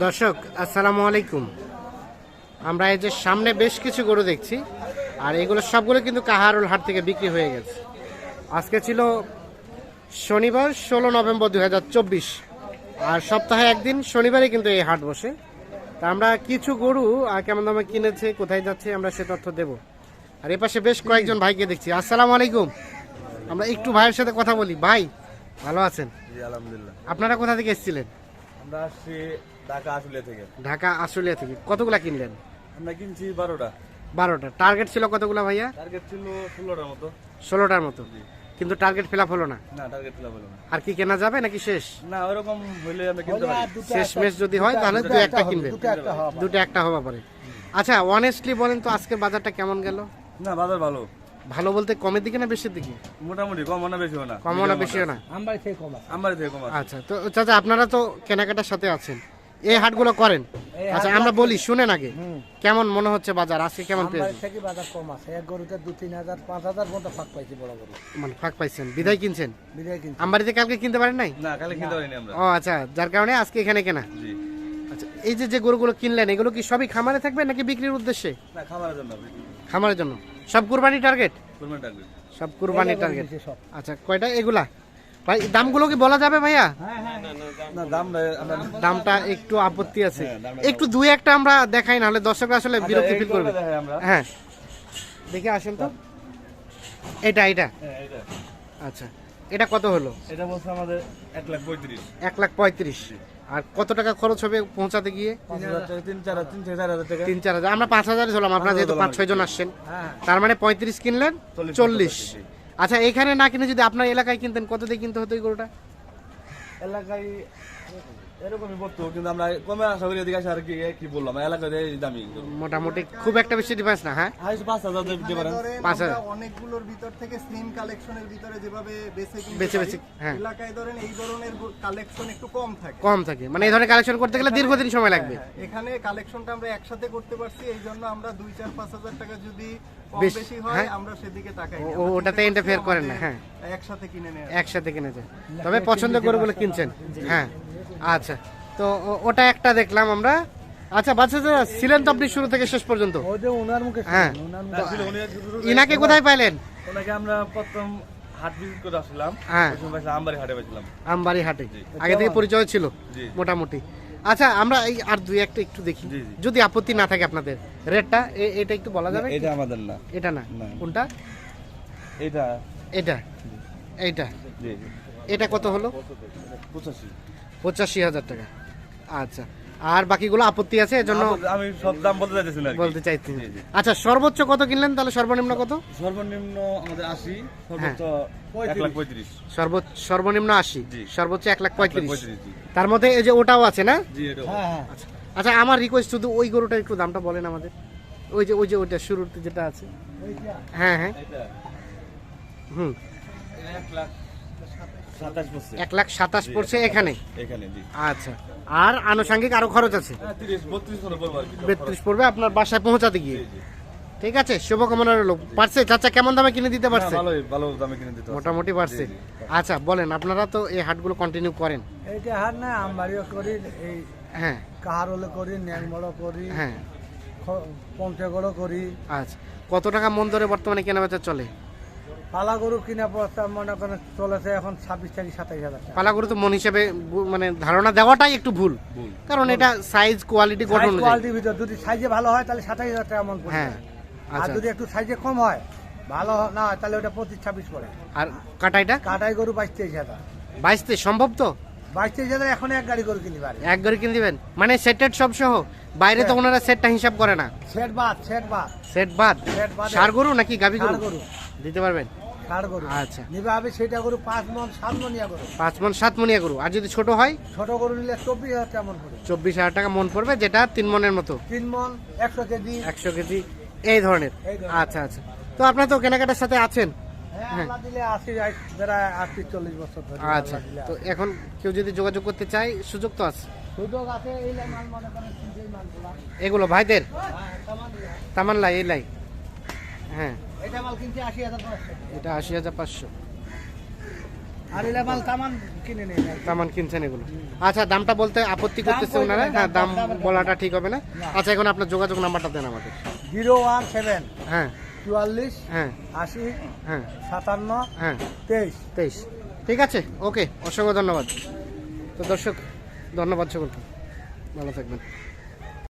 দর্শক আসসালামু আলাইকুম। আমরা এই যে সামনে বেশ কিছু গরু দেখছি, আর এগুলো সবগুলো কিন্তু কাহারুল হাট থেকে বিক্রি হয়ে গেছে। আজকে ছিল শনিবার 16 নভেম্বর 2024, আর সপ্তাহে একদিন শনিবারে কিন্তু এই হাট বসে। তা আমরা কিছু গরু কেমন দামে কিনেছে, কোথায় যাচ্ছে, আমরা সে তথ্য দেব। আর এ পাশে বেশ কয়েকজন ভাইকে দেখছি। আসসালামু আলাইকুম। আমরা একটু ভাইয়ের সাথে কথা বলি। ভাই ভালো আছেন? জি আলহামদুলিল্লাহ। আপনারা কোথা থেকে এসেছিলেন? আমরা আসছি ঢাকা আশুলিয়া থেকে। ঢাকা আশুলিয়া থেকে। কতগুলা কিনলেন? আমরা কিনছি 12টা। 12টা। টার্গেট ছিল কতগুলা ভাইয়া? টার্গেট ছিল 16টার মতো। 16টার মতো, কিন্তু টার্গেট ফিল আপ হলো না। না, টার্গেট ফিল হলো না। আর কি কেনা যাবে নাকি শেষ? না, ওরকম হইলে আমরা কিনতে পারি। শেষ মেশ যদি হয় তাহলে দুটো একটা কিনবেন, দুটো একটা হওয়া পারে। আচ্ছা, অনেস্টলি বলেন তো আজকের বাজারটা কেমন গেল? না, বাজার ভালো। ভালো বলতে কমের দিকে না বেশির দিকে? মোটামুটি, কম না বেশিও না। কমও না বেশিও না। আমবাড়ি থেকে কম আছে। আচ্ছা, তো চাচা আপনারা তো কেনাকাটার সাথে আছেন, এই হাটগুলো করেন। আচ্ছা, আমরা বলি শুনেন আগে, কেমন মনে হচ্ছে বাজার আজকে, কেমন পেয়েছেন? থেকে বাজার কম আছে, এক গরুতে 2-3 হাজার 5,000 মতো ফাঁক পাইছি, বড় গরু মানে ফাঁক পাইছেন বিদায় কিনছেন? বিদায় কিনছি। আমবাড়িতে কালকে কিনতে পারেন নাই? না, কালে কিনতে পারিনি আমরা। ও আচ্ছা, যার কারণে আজকে এখানে কেনা। জি। আচ্ছা, এই যে যে গরুগুলো কিনলেন এগুলো কি সবই খামারে থাকবে নাকি বিক্রির উদ্দেশ্যে? না, খাবারের জন্য। খামারের জন্য। সব কুরবানি টার্গেট? কুরবানি টার্গেট। সব কুরবানি টার্গেট। সব। আচ্ছা, কয়টা এগুলা ভাই? দামগুলো কি বলা যাবে ভাইয়া? না, দাম আমরা দামটা একটু আপত্তি আছে, হ্যাঁ, দামটা একটু দুই একটা আমরা দেখাই, না হলে দর্শকরা আসলে বিরক্তি ফিল করবে। দেখাই আমরা। হ্যাঁ, দেখে আসেন তো। এটা এটা হ্যাঁ, এটা। আচ্ছা, এটা কত হলো? এটা বলছে আমাদের 1,35,000। 1,35,000। আর কত টাকা খরচ হবে পৌঁছাতে গিয়ে? 5,000 টাকা, 3-4,000 টাকা। 3-4 হাজার। আমরা 5,000 হলাম, আপনারা যেহেতু 5-6 জন আসছেন, তার মানে 35 কিনলেন, 40। আচ্ছা, এখানে না কিনে যদি আপনার এলাকায় কিনতেন কত দিয়ে কিনতে হতো এই গরুটা? এলাকায় এরকমই পড়তো, কিন্তু আমরা কমে আশা করি এদিকে আসে। আর কি বললাম, এলাকায় এই দামি মোটামুটি খুব একটা বেশি ডিফারেন্স না। হ্যাঁ, 5,000 ডিফারেন্স। 5,000 অনেকগুলোর ভিতর থেকে স্লিম কালেকশনের ভিতরে যেভাবে বেছে বেছে, হ্যাঁ, এলাকায় ধরেন এই ধরনের কালেকশন একটু কম থাকে। কম থাকে, মানে এই ধরনের কালেকশন করতে গেলে দীর্ঘদিন সময় লাগবে। এখানে কালেকশনটা আমরা একসাথে করতে পারছি, এই জন্য আমরা 2-4-5 হাজার টাকা যদি কম বেশ, বেশি হয় হ্যাঁ, আমরা সেদিকে তাকাই। ওটাতে ইন্টারফেয়ার করেন না। হ্যাঁ, একসাথে কিনে নেয়। একসাথে কিনেছে, তবে পছন্দ করে বলে কিনছেন। হ্যাঁ, আচ্ছা, তো ওটা একটা দেখলাম আমরা। আচ্ছা, বাচ্চা ছিলেন তো আপনি শুরু থেকে শেষ পর্যন্ত? ওই যে ওনার মুখে হ্যাঁ, শুনুন, ওনার মুখে। ইনাকে কোথায় পাইলেন? ওনাকে আমরা প্রথম হাট ভিজিট করে আসলাম। হ্যাঁ, আমবাড়ি হাটে পেয়েছিলাম। আমবাড়ি হাটে আগে থেকে পরিচয় ছিল জি। মোটামুটি। আচ্ছা, আমরা এই আর দুই একটা একটু দেখি, জি, জি। যদি আপত্তি না থাকে আপনাদের। রেটটা এটা একটু বলা যাবে? এটা আমাদের না। এটা না, না। কোনটা? এটা এটা এইটা। জি, এটা কত হলো? 85। 85,000 টাকা। আচ্ছা, আর বাকিগুলো আপত্তি আছে, এজন্য আমি সব দাম বলতে চাইতেছি না। বলতে চাইছি। জি, জি। আচ্ছা, সর্বোচ্চ কত কিনলেন তাহলে? সর্বনিম্ন কত? সর্বনিম্ন আমাদের 80, সর্বোচ্চ 1,35,000। সর্বনিম্ন 80, জি। সর্বোচ্চ 1,35,000। 1,35,000, জি। তার মধ্যে এই যে ওটাও আছে না? জি, এটা। হ্যাঁ, হ্যাঁ। আচ্ছা, আমার রিকোয়েস্ট শুধু ওই গরুটা একটু দামটা বলেন আমাদের। ওই যে ওইটা শুরুতে যেটা আছে। হ্যাঁ হ্যাঁ, এটা হুম, 1,27,000 পড়ছে। 1,27,000 পড়ছে এখানে। এখানে, জি। আচ্ছা, আর আনুষঙ্গিক আরো খরচ আছে, 30-32 করে পড়বে আর কি। 32 পড়বে আপনার বাসায় পৌঁছাতে গিয়ে। জি, জি। ঠিক আছে, শুভকামনা রইল। পারছে চাচা? কেমন দামে কিনে দিতে পারছে? না, ভালো দামে কিনে দিতে পারছে। মোটামুটি পারছে। জি, জি। আচ্ছা, বলেন, আপনারা তো এই হাটগুলো কন্টিনিউ করেন। এইটা হার না, আমবাড়িও করি, এই হ্যাঁ কাহারলে করি, ন্যাংমড়ো করি, হ্যাঁ, পঞ্চগড়ও করি। আচ্ছা, কত টাকা মন ধরে বর্তমানে কেনা বেচা চলে? পালা গরু কিনা প্রস্তাব মনে করেন চলেছে এখন 26,000-27,000 টাকা। পালাগুলো তো মন হিসেবে মানে ধারণা দেওয়াটাই একটু ভুল, ভুল। কারণ এটা সাইজ কোয়ালিটি গঠন অনুযায়ী। কোয়ালিটির ভিতর যদি সাইজে ভালো হয় তাহলে 27,000 টাকা মন পড়ে হ্যাঁ, যায়। আর আচ্ছা, যদি একটু সাইজে কম হয়, ভালো না হয়, তাহলে ওটা 25-26 পড়ে। আর কাটাইটা কাটাই গরু 22-23,000। 22 সম্ভব তো? 22-23,000 এখন এক গাড়ি গরু কিনতে পারে। এক গাড়ি কিনে দিবেন মানে সেটেড সব সহ? বাইরে তো ওনারা সেটটা হিসাব করে না। সেট বাদ, সেট বাদ, সেট বাদ। সেট বাদে। ষাঁড় গরু নাকি গাভী গরু ষাঁড় গরু। দিতে পারবেন? ষাঁড় গরু আচ্ছা, নিবে হবে সেটা গরু 5 মন 7 মনিয়া গরু। 5 মন 7 মনিয়া গরু। আর যদি ছোট হয়? ছোট গরু নিলে 24,000 টাকা মন পড়ে। 24,000 টাকা মন পড়বে, যেটা 3 মনের মতো, 3 মন 100 কেজি। 100 কেজি এই ধরনের। এই ধরনের। আচ্ছা আচ্ছা, তো আপনারা তো কেনাকাটার সাথে আছেন। হ্যাঁ, আল্লাহ দিলে 80 প্রায় 38-40 বছর ধরে। আচ্ছা, আল্লাহ দিলে তো এখন কেউ যদি যোগাযোগ করতে চায় সুযোগ তো আছে? সুযোগ আছে। এই লাই মাল মনে করেন সেই মালগুলা। এগুলো ভাইদের তামান দিয়া। তামান্লাই এই লাই। হ্যাঁ, এটা মাল কিনছে 80,000 টাকা। এটা 80,500। আর এলা মাল তামান কিনে নেই না। তামান কিনছেন এগুলো। আচ্ছা, দামটা বলতে আপত্তি করতেছে বলবে ওনারা? না, হ্যাঁ, দাম দাম বলাটা ঠিক হবে না। আচ্ছা, এখন আপনার যোগাযোগ নাম্বারটা দেন আমাদের। 017 হ্যাঁ 44 হ্যাঁ 80 হ্যাঁ 57 হ্যাঁ 23। 23। ঠিক আছে, ওকে, অসংখ্য ধন্যবাদ। তো দর্শক, ধন্যবাদ সকলকে, ভালো থাকবেন।